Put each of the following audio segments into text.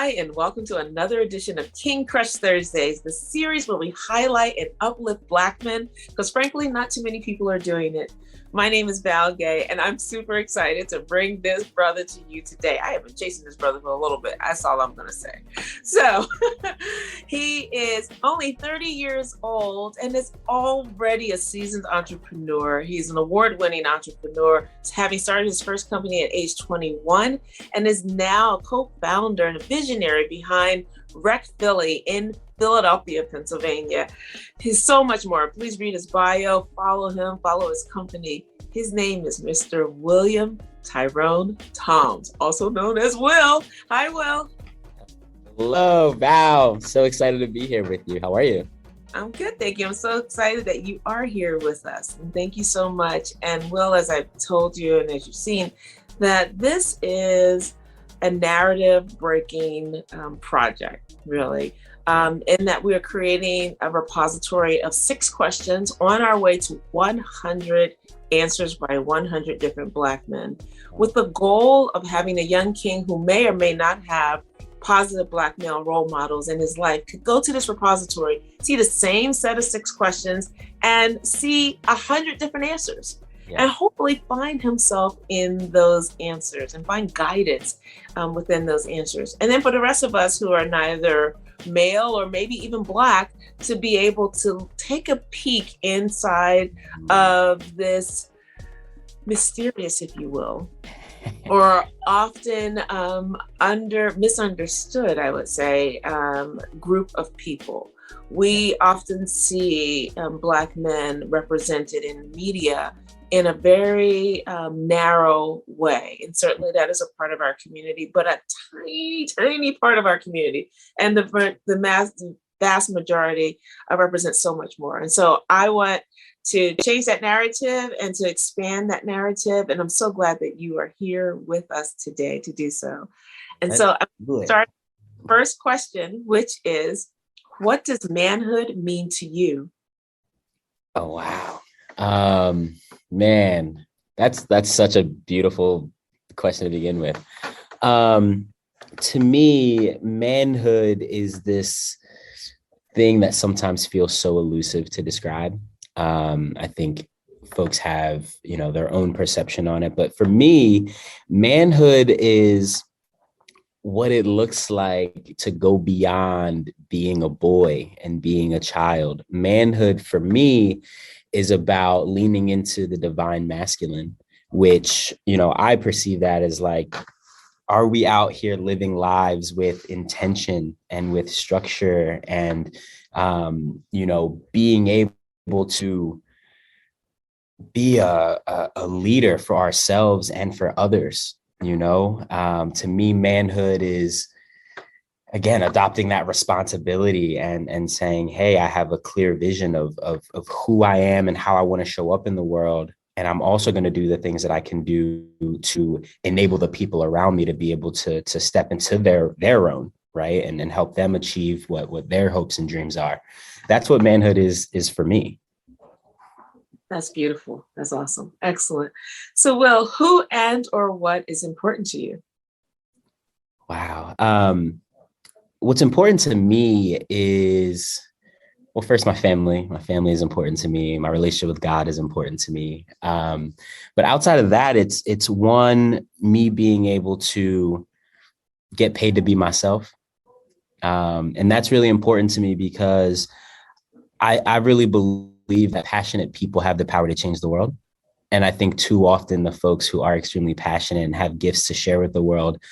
Hi, and welcome to another edition of King Crush Thursdays, the series where we highlight and uplift Black men, because frankly, not too many people are doing it. My name is Val Gay, and I'm super excited to bring this brother to you today. I have been chasing this brother for a little bit. That's all I'm going to say. So he is only 30 years old and is already a seasoned entrepreneur. He's an award-winning entrepreneur, having started his first company at age 21, and is now a co-founder and a visionary behind Rec Philly in Philadelphia, Pennsylvania. He's so much more. Please read his bio, follow him, follow his company. His name is Mr. William Tyrone Toms, also known as Will. Hi, Will. Hello, Val. So excited to be here with you. How are you? I'm good, thank you. I'm so excited that you are here with us. And thank you so much. And Will, as I've told you and as you've seen, that this is a narrative breaking project, really. In that we are creating a repository of 6 questions on our way to 100 answers by 100 different Black men, with the goal of having a young king who may or may not have positive Black male role models in his life could go to this repository, see the same set of 6 questions, and see 100 different answers. Yeah. And hopefully find himself in those answers and find guidance within those answers. And then for the rest of us who are neither male or maybe even Black, to be able to take a peek inside of this mysterious, if you will, or often misunderstood, I would say, group of people. We often see Black men represented in media in a very narrow way. And certainly that is a part of our community, but a tiny, tiny part of our community. And the vast majority represents so much more. And so I want to change that narrative and to expand that narrative. And I'm so glad that you are here with us today to do so. And so I'm starting first question, which is, what does manhood mean to you? Oh, wow. Man, that's such a beautiful question to begin with. To me, manhood is this thing that sometimes feels so elusive to describe. I think folks have, their own perception on it. But for me, manhood is what it looks like to go beyond being a boy and being a child. Manhood for me is about leaning into the divine masculine, which, I perceive that as like, are we out here living lives with intention and with structure and, being able to be a leader for ourselves and for others, To me, manhood is, again, adopting that responsibility and saying, hey, I have a clear vision of who I am and how I want to show up in the world. And I'm also going to do the things that I can do to enable the people around me to be able to step into their own, right? And help them achieve what their hopes and dreams are. That's what manhood is for me. That's beautiful. That's awesome. Excellent. So, Will, who and or what is important to you? Wow. What's important to me is, well, first, my family. My family is important to me. My relationship with God is important to me. But outside of that, it's one, me being able to get paid to be myself. And that's really important to me because I really believe that passionate people have the power to change the world. And I think too often the folks who are extremely passionate and have gifts to share with the world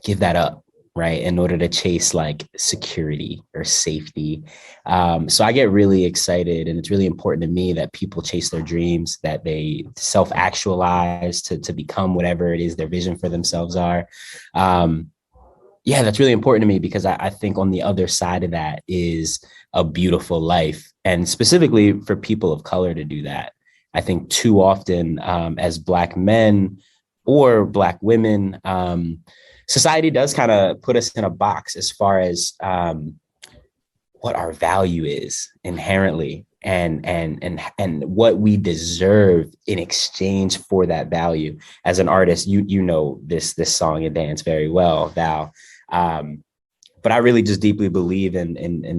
give that up, right, in order to chase like security or safety. So I get really excited, and it's really important to me that people chase their dreams, that they self-actualize to become whatever it is their vision for themselves are. That's really important to me because I think on the other side of that is a beautiful life, and specifically for people of color to do that. I think too often as Black men or Black women, society does kind of put us in a box as far as what our value is inherently and what we deserve in exchange for that value. As an artist, you know this song and dance very well, Val. But I really just deeply believe in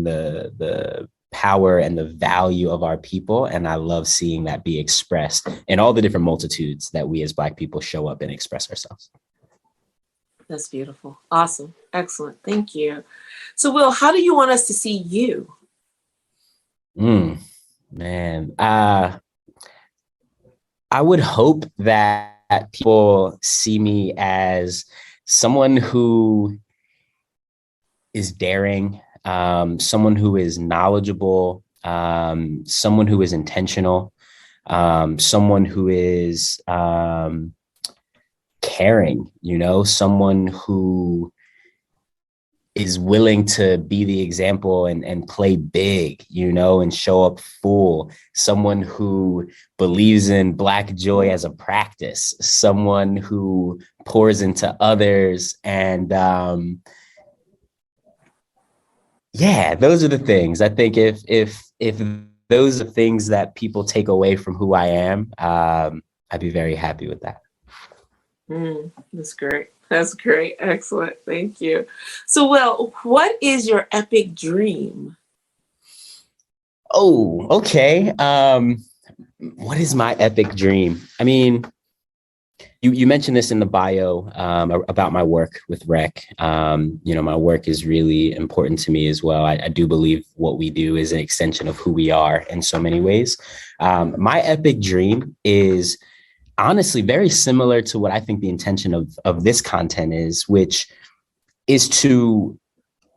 the power and the value of our people. And I love seeing that be expressed in all the different multitudes that we as Black people show up and express ourselves. That's beautiful. Awesome. Excellent. Thank you. So, Will, how do you want us to see you? Man, I would hope that people see me as someone who is daring, someone who is knowledgeable, someone who is intentional, someone who is caring, someone who is willing to be the example and play big, and show up full, someone who believes in Black joy as a practice, someone who pours into others. And those are the things. I think if those are things that people take away from who I am, I'd be very happy with that. That's great. That's great. Excellent. Thank you. So, Will, what is your epic dream? Oh, okay. What is my epic dream? I mean, you mentioned this in the bio about my work with REC. My work is really important to me as well. I do believe what we do is an extension of who we are in so many ways. My epic dream is honestly very similar to what I think the intention of this content is, which is to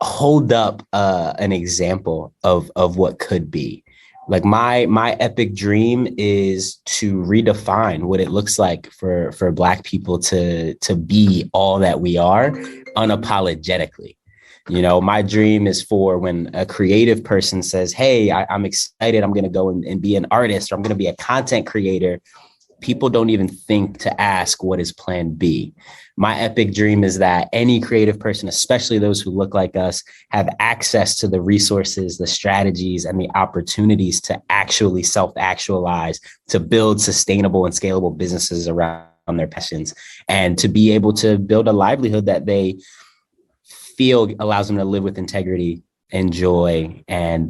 hold up an example of what could be. Like my epic dream is to redefine what it looks like for Black people to be all that we are unapologetically. My dream is for when a creative person says, hey, I'm excited, I'm going to go and be an artist, or I'm going to be a content creator. People don't even think to ask, what is plan B? My epic dream is that any creative person, especially those who look like us, have access to the resources, the strategies, and the opportunities to actually self-actualize, to build sustainable and scalable businesses around their passions, and to be able to build a livelihood that they feel allows them to live with integrity and joy and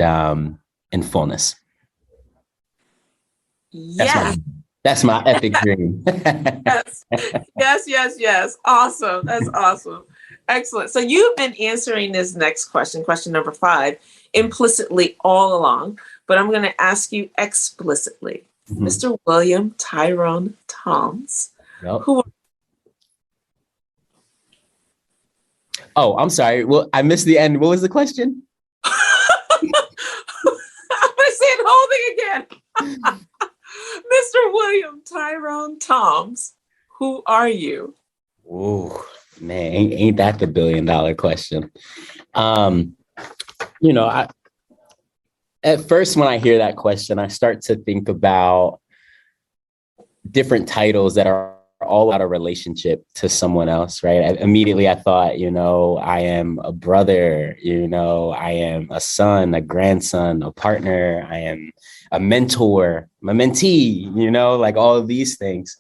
fullness. Yeah. That's my epic dream. Yes. Awesome. That's awesome. Excellent. So you've been answering this next question number 5, implicitly all along, but I'm going to ask you explicitly. Mr. William Tyrone Toms. Yep. Oh, I'm sorry. Well, I missed the end. What was the question? I'm going to say the whole thing again. Mr. William Tyrone Toms, who are you? Oh, man, ain't that the $1 billion question? At first, when I hear that question, I start to think about different titles that are all out of relationship to someone else, right? Immediately I thought, I am a brother, I am a son, a grandson, a partner, I am a mentor, a mentee, like all of these things,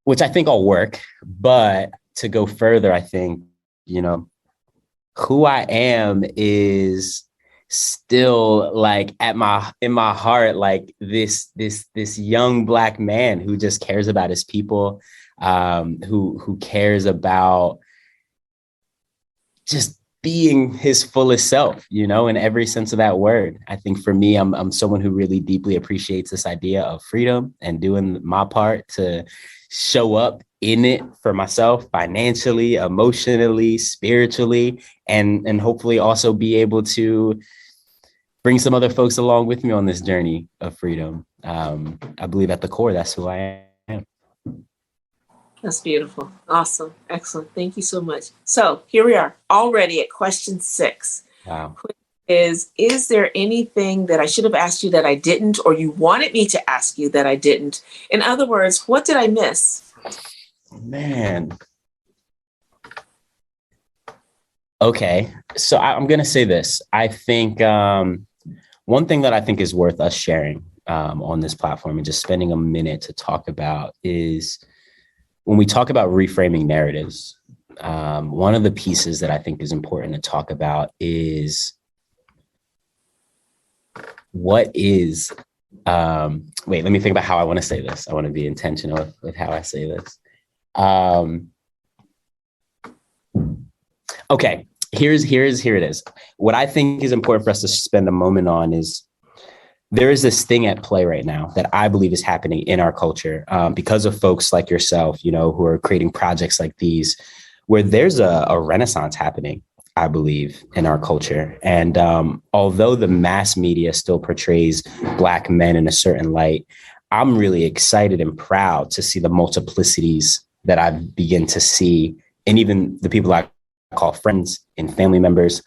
which I think all work. But to go further, I think, who I am is still like in my heart, like this young Black man who just cares about his people, who cares about just being his fullest self, in every sense of that word. I think for me, I'm someone who really deeply appreciates this idea of freedom and doing my part to show up in it for myself, financially, emotionally, spiritually, and hopefully also be able to bring some other folks along with me on this journey of freedom. I believe at the core, that's who I am. That's beautiful. Awesome. Excellent. Thank you so much. So here we are already at question 6. Wow. Is there anything that I should have asked you that I didn't, or you wanted me to ask you that I didn't? In other words, what did I miss? Man. Okay. So I'm going to say this. I think one thing that I think is worth us sharing on this platform and just spending a minute to talk about is when we talk about reframing narratives, one of the pieces that I think is important to talk about is what is, wait, let me think about how I want to say this. I want to be intentional with how I say this. Okay, here it is. What I think is important for us to spend a moment on is there is this thing at play right now that I believe is happening in our culture because of folks like yourself, who are creating projects like these, where there's a renaissance happening, I believe, in our culture. And although the mass media still portrays Black men in a certain light, I'm really excited and proud to see the multiplicities that I begin to see, and even the people I call friends and family members.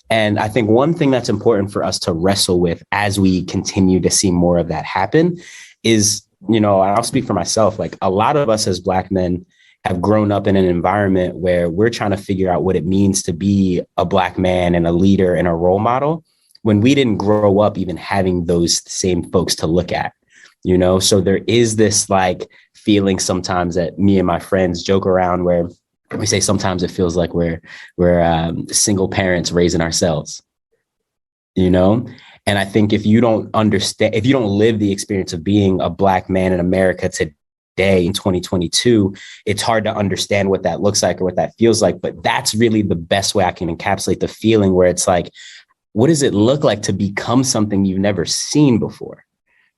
And I think one thing that's important for us to wrestle with as we continue to see more of that happen is, I'll speak for myself, like a lot of us as Black men have grown up in an environment where we're trying to figure out what it means to be a Black man and a leader and a role model when we didn't grow up even having those same folks to look at, So there is this like feeling sometimes that me and my friends joke around where we say sometimes it feels like we're single parents raising ourselves, And I think if you don't understand, if you don't live the experience of being a Black man in America today in 2022, it's hard to understand what that looks like or what that feels like. But that's really the best way I can encapsulate the feeling where it's like, what does it look like to become something you've never seen before?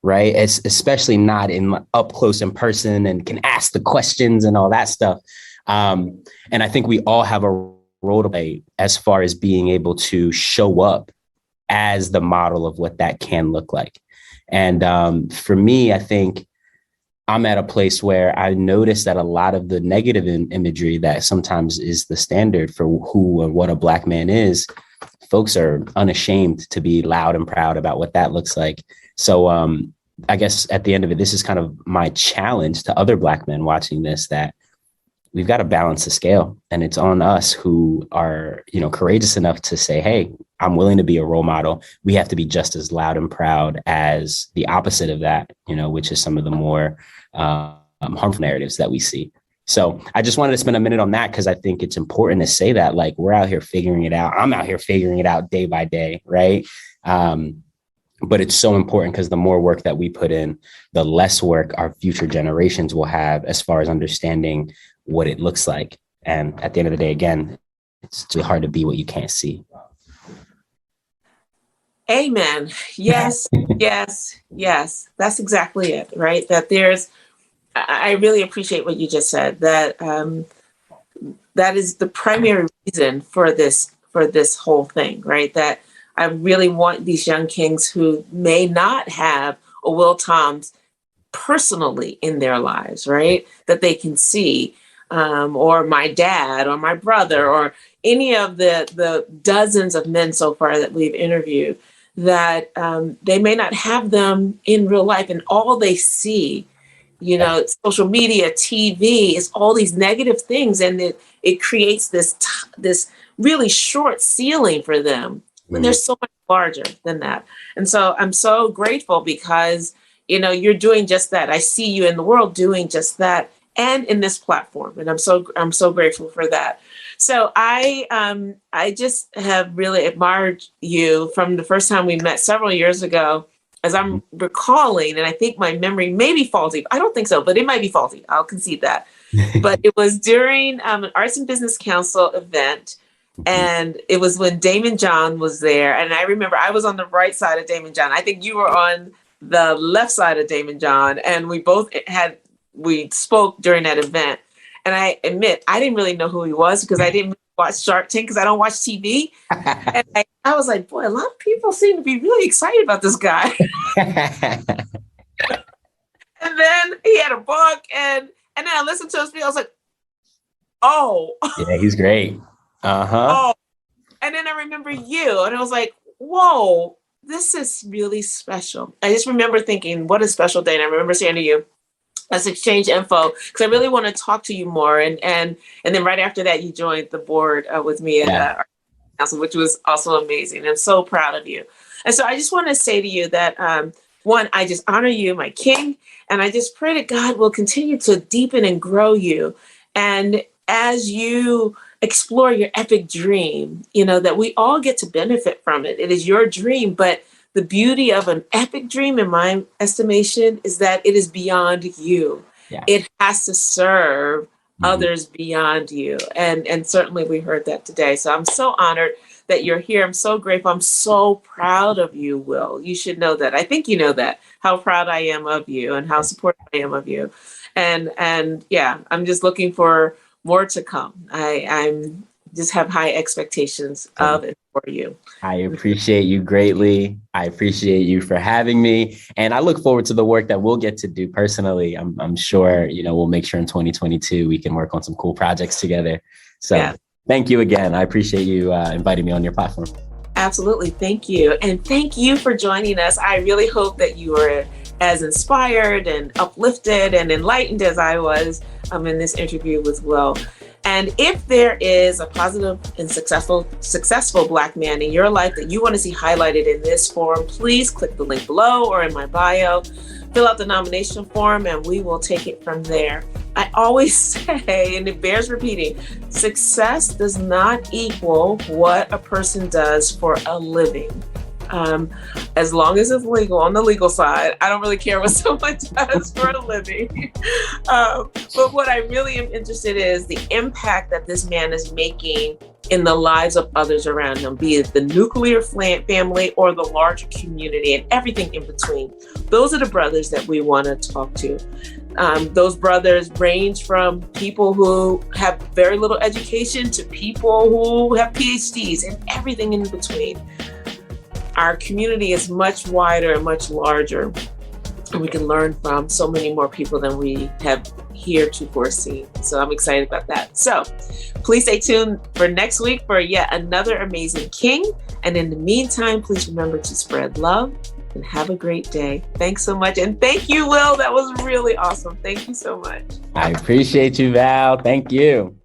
Right. It's especially not in up close in person and can ask the questions and all that stuff. And I think we all have a role to play as far as being able to show up as the model of what that can look like. And for me, I think I'm at a place where I notice that a lot of the negative imagery that sometimes is the standard for who and what a Black man is, folks are unashamed to be loud and proud about what that looks like. So I guess at the end of it, this is kind of my challenge to other Black men watching this, that we've got to balance the scale, and it's on us who are, courageous enough to say, hey, I'm willing to be a role model. We have to be just as loud and proud as the opposite of that, which is some of the more harmful narratives that we see. So I just wanted to spend a minute on that because I think it's important to say that, like, we're out here figuring it out. I'm out here figuring it out day by day, right? But it's so important because the more work that we put in, the less work our future generations will have as far as understanding what it looks like. And at the end of the day, again, it's really hard to be what you can't see. Amen. Yes, yes. That's exactly it, right? I really appreciate what you just said, that that is the primary reason for this whole thing, right? That I really want these young kings who may not have a Will Toms personally in their lives, right? That they can see, or my dad or my brother or any of the dozens of men so far that we've interviewed, that they may not have them in real life, and all they see, social media, TV, is all these negative things, and it creates this really short ceiling for them when they're so much larger than that. And so I'm so grateful because you're doing just that. I see you in the world doing just that, and in this platform, and I'm so grateful for that. So I just have really admired you from the first time we met several years ago, as I'm recalling, and I think my memory may be faulty. I don't think so, but it might be faulty. I'll concede that. But it was during an Arts and Business Council event, and it was when Damon John was there. And I remember I was on the right side of Damon John. I think you were on the left side of Damon John, and we spoke during that event. And I admit, I didn't really know who he was because I didn't watch Shark Tank because I don't watch TV. And I was like, boy, a lot of people seem to be really excited about this guy. And then he had a book, and then I listened to his speech. I was like, oh. Yeah, he's great. Oh. And then I remember you, and I was like, whoa, this is really special. I just remember thinking, what a special day. And I remember saying to you, let's exchange info, because I really want to talk to you more. And then right after that, you joined the board with me at our council, which was also amazing. I'm so proud of you. And so I just want to say to you that, one, I just honor you, my king, and I just pray that God will continue to deepen and grow you. And as you explore your epic dream, that we all get to benefit from it. It is your dream, but the beauty of an epic dream, in my estimation, is that it is beyond you. Yeah. It has to serve others beyond you. And certainly we heard that today. So I'm so honored that you're here. I'm so grateful. I'm so proud of you, Will. You should know that. I think you know that, how proud I am of you and how supportive I am of you. And yeah, I'm just looking for more to come. I'm just have high expectations of and for you. I appreciate you greatly. I appreciate you for having me. And I look forward to the work that we'll get to do personally. I'm sure, we'll make sure in 2022 we can work on some cool projects together. So Thank you again. I appreciate you inviting me on your platform. Absolutely. Thank you. And thank you for joining us. I really hope that you were as inspired and uplifted and enlightened as I was in this interview with Will. And if there is a positive and successful Black man in your life that you want to see highlighted in this forum, please click the link below or in my bio, fill out the nomination form, and we will take it from there. I always say, and it bears repeating, success does not equal what a person does for a living. As long as it's legal on the legal side, I don't really care what someone does for a living. But what I really am interested in is the impact that this man is making in the lives of others around him, be it the nuclear family or the larger community and everything in between. Those are the brothers that we want to talk to. Those brothers range from people who have very little education to people who have PhDs and everything in between. Our community is much wider and much larger, and we can learn from so many more people than we have heretofore seen. So I'm excited about that. So please stay tuned for next week for yet another amazing king. And in the meantime, please remember to spread love and have a great day. Thanks so much. And thank you, Will. That was really awesome. Thank you so much. I appreciate you, Val. Thank you.